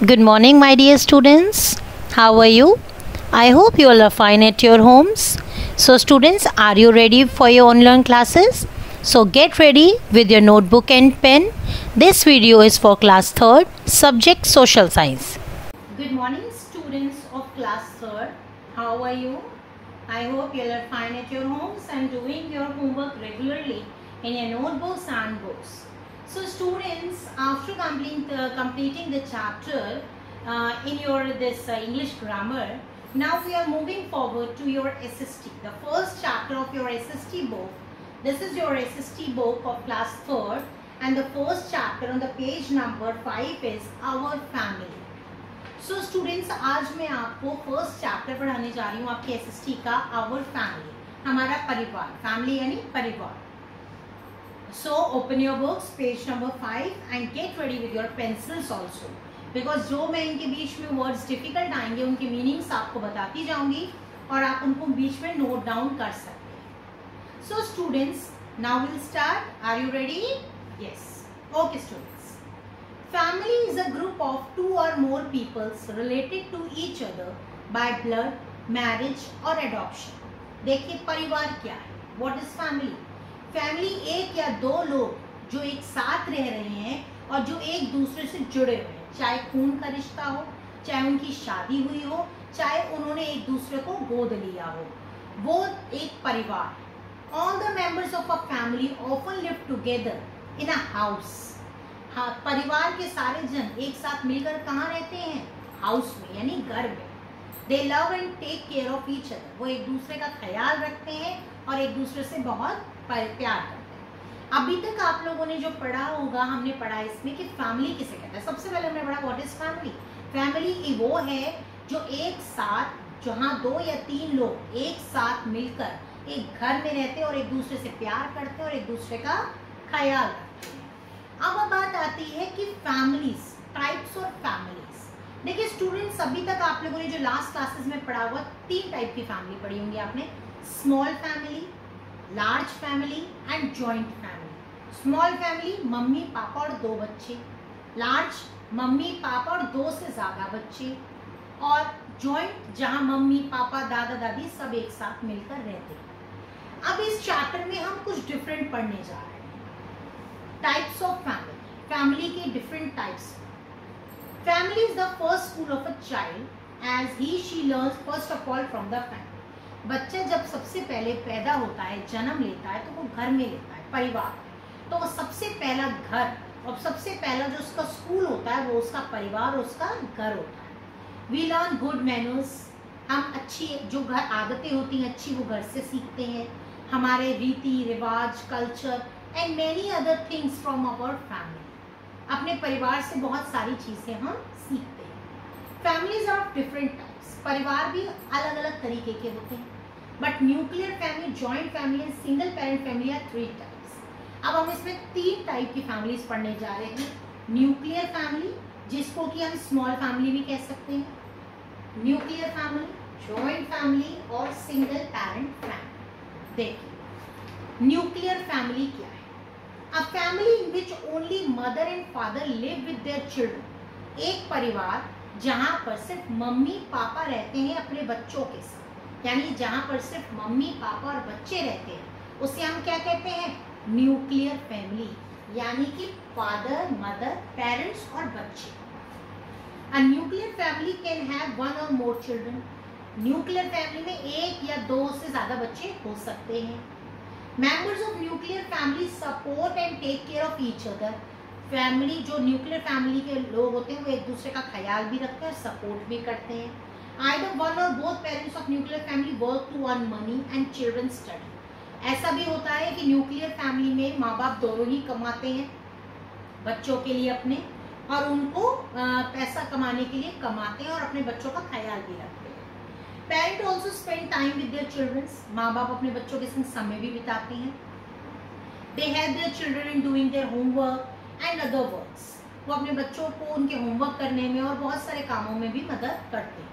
Good morning, my dear students. How are you? I hope you all are fine at your homes. So, students, are you ready for your online classes? So, get ready with your notebook and pen. This video is for class 3rd, subject social science. Good morning, students of class 3rd. How are you? I hope you all are fine at your homes and doing your homework regularly in your notebooks and books. So students, after completing the chapter in your English grammar, now we are moving forward to your SST, the first chapter of your SST book. This is your SST book of class 3rd, and the first chapter on the page number 5 is Our Family. So students, आज मैं आपको first chapter पढ़ाने जा रही हूँ आपके SST का Our Family, हमारा परिवार, फैमिली यानी परिवार. So open your books, page number 5, and get ready with your pencils also, because जो मैं इनके बीच में words difficult आएंगे उनके meanings आपको बताती जाऊंगी और आप उनको बीच में note down कर सकते हैं. So students, now we'll start. Are you ready? Yes. Okay students. Family is a group of 2 or more peoples related to each other by blood, marriage or adoption. देखिए परिवार क्या है? What is family? फैमिली एक या दो लोग जो एक साथ रह रहे हैं और जो एक दूसरे से जुड़े हुए हैं, चाहे खून का रिश्ता हो, चाहे उनकी शादी हुई हो, चाहे उन्होंने एक दूसरे को गोद लिया हो, वो एक परिवार है. All the members of a family often live together in a house. हाँ, परिवार के सारे जन एक साथ मिलकर कहाँ रहते हैं? हाउस में, यानी घर में. They love and take care of each other. वो एक दूसरे का ख्याल रखते हैं और एक दूसरे से बहुत प्यार करते हैं. अभी तक आप लोगों ने जो पढ़ा होगा, हमने पढ़ा इसमें कि फैमिली किसे कहते हैं. सबसे पहले हमने पढ़ा व्हाट इज फैमिली. फैमिली वो है जो एक साथ, जहाँ 2 या 3 लोग एक साथ मिलकर एक घर में रहते हैं और एक दूसरे से प्यार करते हैं और एक दूसरे का ख्याल रखते हैं. अब बात आती है कि फैमिलीज, टाइप्स और फैमिलीज. देखिए स्टूडेंट्स, अभी तक आप लोगों ने जो लास्ट क्लासेस में पढ़ा हुआ 3 टाइप की फैमिली पढ़ी होंगी आपने. Small family, large family and joint family. Small family mummy papa और 2 बच्चे, लार्ज मम्मी पापा और 2 से ज़्यादा बच्चे, और जॉइंट जहां मम्मी पापा दादा दादी सब एक साथ मिलकर रहते हैं. अब इस चैप्टर में हम कुछ डिफरेंट पढ़ने जा रहे हैं. टाइप्स ऑफ फैमिली, फैमिली के different types. Family is the first school of a child as he she learns first of all from the family. बच्चा जब सबसे पहले पैदा होता है, जन्म लेता है, तो वो घर में लेता है, परिवार. तो वो सबसे पहला घर और सबसे पहला जो उसका स्कूल होता है वो उसका परिवार, उसका घर होता है. We learn good manners. हम अच्छी जो घर आदतें होती हैं अच्छी, वो घर से सीखते हैं. हमारे रीति रिवाज, culture and many other things from our family. अपने परिवार से बहुत सारी चीज़ें हम सीखते हैं. Families are of different types. परिवार भी अलग अलग तरीके के होते हैं. But nuclear family, joint family and single parent family are 3 types. अब हम इसमें 3 टाइप की फैमिलीज पढ़ने जा रहे हैं. न्यूक्लियर फैमिली, जिसको कि हम स्मॉल फैमिली भी कह सकते हैं. न्यूक्लियर फैमिली, जॉइंट फैमिली और सिंगल पेरेंट फैमिली. देखिए न्यूक्लियर फैमिली क्या है. A family in which only mother and father live with their children. एक परिवार जहाँ पर सिर्फ मम्मी पापा रहते हैं अपने बच्चों के साथ, यानी जहाँ पर सिर्फ मम्मी पापा और बच्चे रहते हैं, उसे हम क्या कहते हैं? न्यूक्लियर फैमिली, यानी कि फादर मदर पेरेंट्स और बच्चे. A nuclear family can have 1 और मोर चिल्ड्रन. न्यूक्लियर फैमिली में 1 या 2 से ज़्यादा बच्चे हो सकते हैं. Members of nuclear family support and take care of each other. Family, जो न्यूक्लियर फैमिली के लोग होते हैं वो एक दूसरे का ख्याल भी रखते हैं और सपोर्ट भी करते हैं. Either 1 or both parents of nuclear family work to earn money and children study. ऐसा भी होता है कि न्यूक्लियर फैमिली में माँ बाप दोनों ही कमाते हैं बच्चों के लिए अपने, और उनको पैसा कमाने के लिए कमाते हैं और अपने बच्चों का ख्याल भी रखते हैं. Parent also spend time with their childrens. माँ बाप अपने बच्चों के संग समय भी बिताते हैं. They help their children in doing their homework and other works. वो अपने बच्चों को उनके होमवर्क करने में और बहुत सारे कामों में भी मदद करते हैं.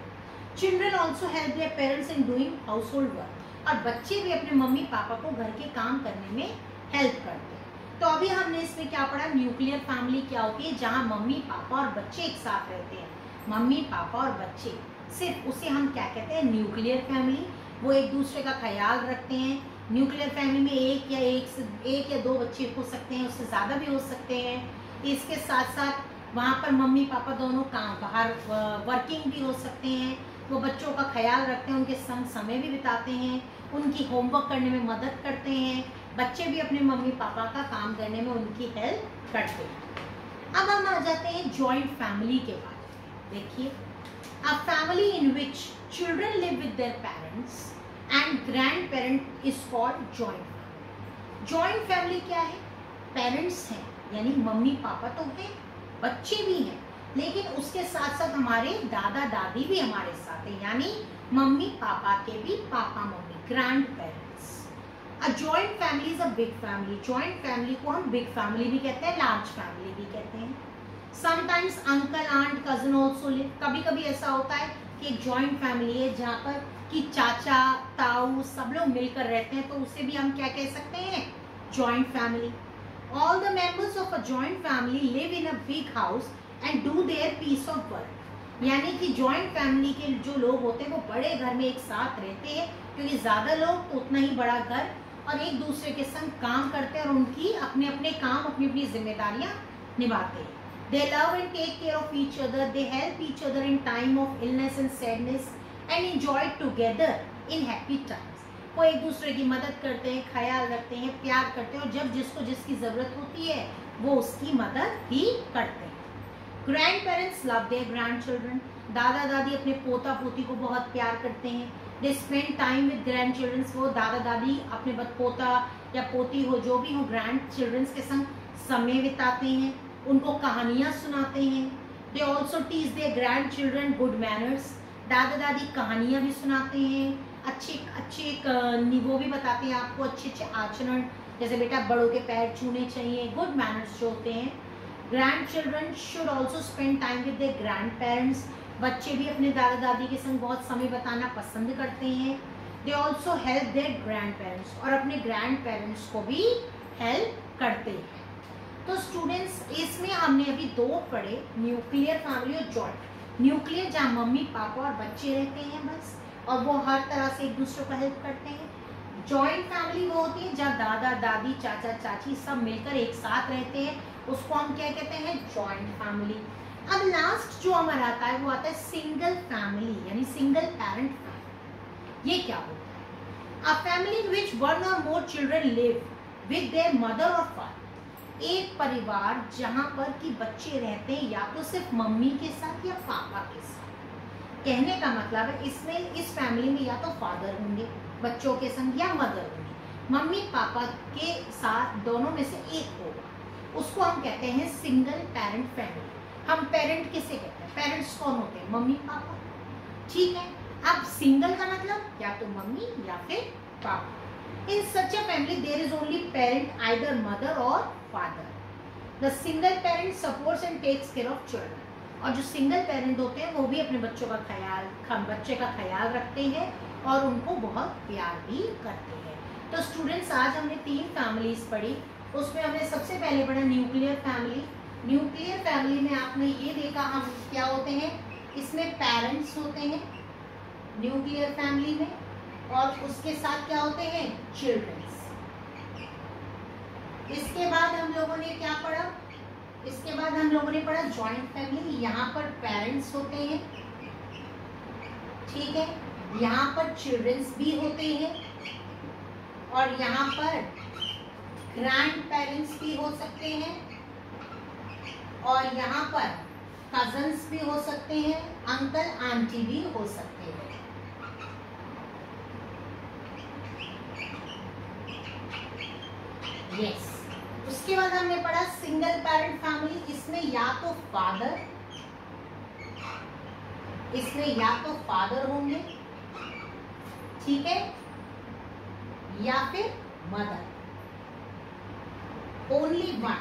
Children also help their parents in doing house hold work. और बच्चे भी अपने मम्मी पापा को घर के काम करने में हेल्प करते हैं. तो अभी हमने इसमें क्या पढ़ा, न्यूक्लियर फैमिली क्या होती है, जहाँ मम्मी पापा और बच्चे एक साथ रहते हैं, मम्मी पापा और बच्चे, सिर्फ उसे हम क्या कहते हैं, न्यूक्लियर फैमिली। वो एक दूसरे का ख्याल रखते हैं। न्यूक्लियर फैमिली में एक या दो बच्चे हो सकते हैं, उससे ज़्यादा भी हो सकते हैं। इसके साथ साथ वहाँ पर मम्मी पापा दोनों काम बाहर वर्किंग भी हो सकते हैं। वो बच्चों का ख्याल रखते हैं, उनके संग समय भी बिताते हैं, उनकी होमवर्क करने में मदद करते हैं। बच्चे भी अपने मम्मी पापा का काम करने में उनकी हेल्प करते हैं। अब हम आ जाते हैं जॉइंट फैमिली के बारे में। देखिए, a family in which children live with their parents and grand parent is called joint family. Joint family क्या है, पेरेंट्स हैं यानी मम्मी पापा तो हैं, बच्चे भी हैं, लेकिन उसके साथ साथ हमारे दादा दादी भी हमारे साथ हैं, यानी मम्मी पापा के भी papa mummy, grand parents. A joint family is a big family. Joint family को हम बिग फैमिली भी कहते हैं, लार्ज फैमिली भी कहते हैं। Sometimes uncle aunt cousin also live. कभी कभी ऐसा होता है कि एक जॉइंट फैमिली है जहाँ पर कि चाचा ताऊ सब लोग मिलकर रहते हैं, तो उसे भी हम क्या कह सकते हैं, joint family. All the members of a joint family live in a big house and do their piece of work. यानी कि जॉइंट फैमिली के जो लोग होते हैं वो बड़े घर में एक साथ रहते हैं, क्योंकि ज्यादा लोग तो उतना ही बड़ा घर, और एक दूसरे के संग काम करते हैं और उनकी अपने अपने काम, अपनी अपनी जिम्मेदारियां निभाते हैं। They love and take care of each other. They help each other in time of illness and sadness and enjoy together in happy times. वो एक दूसरे की मदद करते हैं, ख्याल रखते हैं, प्यार करते हैं, और जब जिसको जिसकी ज़रूरत होती है वो उसकी मदद भी करते हैं। Grand parents love their grand children. दादा दादी अपने पोता पोती को बहुत प्यार करते हैं। They spend time with grand childrens. वो दादा दादी अपने पोता या पोती हो जो भी हो, ग्रैंड चिल्ड्रंस के संग समय बिताते हैं, उनको कहानियाँ सुनाते हैं। They also teach their grand children good manners. दादा दादी कहानियाँ भी सुनाते हैं, अच्छे वो भी बताते हैं आपको अच्छे आचरण, जैसे बेटा बड़ों के पैर छूने चाहिए, गुड मैनर्स जो होते हैं। Grand children should also spend time with there grand parents. बच्चे भी अपने दादा दादी के संग बहुत समय बिताना पसंद करते हैं। They also help their grand parents, और अपने ग्रैंड पेरेंट्स को भी हेल्प करते हैं। तो स्टूडेंट्स, इसमें हमने अभी दो पढ़े, न्यूक्लियर फैमिली और जॉइंट। न्यूक्लियर जहाँ मम्मी पापा और बच्चे रहते हैं बस, और वो हर तरह से एक दूसरे को हेल्प करते हैं। जॉइंट फैमिली वो होती है जहाँ दादा दादी चाचा चाची सब मिलकर एक साथ रहते हैं, उसको हम क्या कहते हैं, जॉइंट फैमिली। अब लास्ट जो हमारा आता है वो आता है सिंगल फैमिली, यानी सिंगल पेरेंट फैमिली। ये क्या होता है, a family in which one और more children live with their mother or father. एक परिवार जहां पर कि बच्चे रहते हैं या तो सिर्फ मम्मी के साथ या पापा के साथ। कहने का मतलब है इसमें इस फैमिली में या तो फादर होंगे बच्चों के संग या मदर होंगी, मम्मी पापा के साथ दोनों में से एक होगा, उसको हम कहते हैं सिंगल पेरेंट फैमिली। हम पेरेंट किसे कहते हैं, पेरेंट्स कौन होते हैं, मम्मी पापा, ठीक है। अब सिंगल का मतलब या तो मम्मी या फिर papa. In such a family there is only parent, either mother or father. The single parent supports and takes care of children. और जो सिंगल पेरेंट होते हैं वो भी अपने बच्चों का बच्चे का ख्याल रखते हैं और उनको बहुत प्यार भी करते हैं। तो स्टूडेंट्स, आज हमने 3 फैमिलीज पढ़ी। उसमें हमने सबसे पहले पढ़ा न्यूक्लियर फैमिली। न्यूक्लियर फैमिली में आपने ये देखा हम क्या होते हैं, इसमें पेरेंट्स होते हैं न्यूक्लियर फैमिली में, और उसके साथ क्या होते हैं, चिल्ड्रंस। इसके बाद हम लोगों ने क्या पढ़ा, इसके बाद हम लोगों ने पढ़ा जॉइंट फैमिली। यहाँ पर पेरेंट्स होते हैं, ठीक है, यहाँ पर चिल्ड्रंस भी होते हैं, और यहाँ पर ग्रैंड पेरेंट्स भी हो सकते हैं, और यहाँ पर कजन्स भी हो सकते हैं, अंकल आंटी भी हो सकते हैं। यस। उसके बाद हमने पढ़ा सिंगल पेरेंट फैमिली। इसमें या तो फादर होंगे, ठीक है, या फिर मदर, ओनली वन,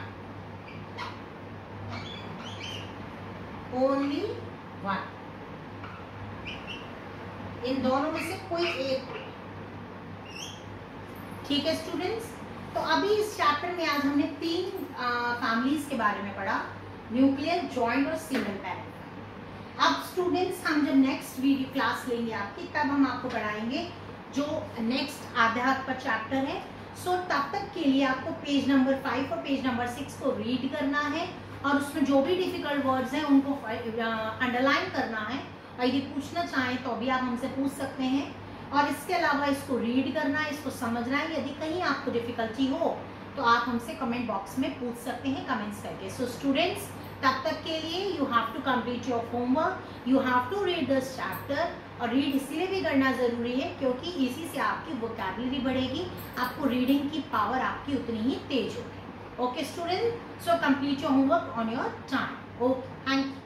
इन दोनों में से कोई एक, ठीक है स्टूडेंट्स। तो अभी इस चैप्टर में आज हमने 3 फैमिलीज के बारे में पढ़ा, न्यूक्लियर, जॉइंट और सिंगल पैरेंट। अब स्टूडेंट्स हम जब नेक्स्ट वीडियो क्लास लेंगे आपकी, तब हम आपको पढ़ाएंगे जो नेक्स्ट आध्यात्म पर चैप्टर है। सो तब तक के लिए आपको पेज नंबर 5 और पेज नंबर 6 को रीड करना है और उसमें जो भी डिफिकल्ट वर्ड्स हैं उनको अंडरलाइन करना है, और यदि पूछना चाहें तो भी आप हमसे पूछ सकते हैं। और इसके अलावा इसको रीड करना है, इसको समझना है। यदि कहीं आपको डिफिकल्टी हो तो आप हमसे कमेंट बॉक्स में पूछ सकते हैं कमेंट्स करके। सो स्टूडेंट्स, तब तक के लिए you have to complete your homework, you have to read this chapter. और रीड इसलिए भी करना ज़रूरी है क्योंकि इसी से आपकी वोकैबुलरी बढ़ेगी, आपको रीडिंग की पावर आपकी उतनी ही तेज होगी। Okay student, so complete your homework on your time. Okay, thank you.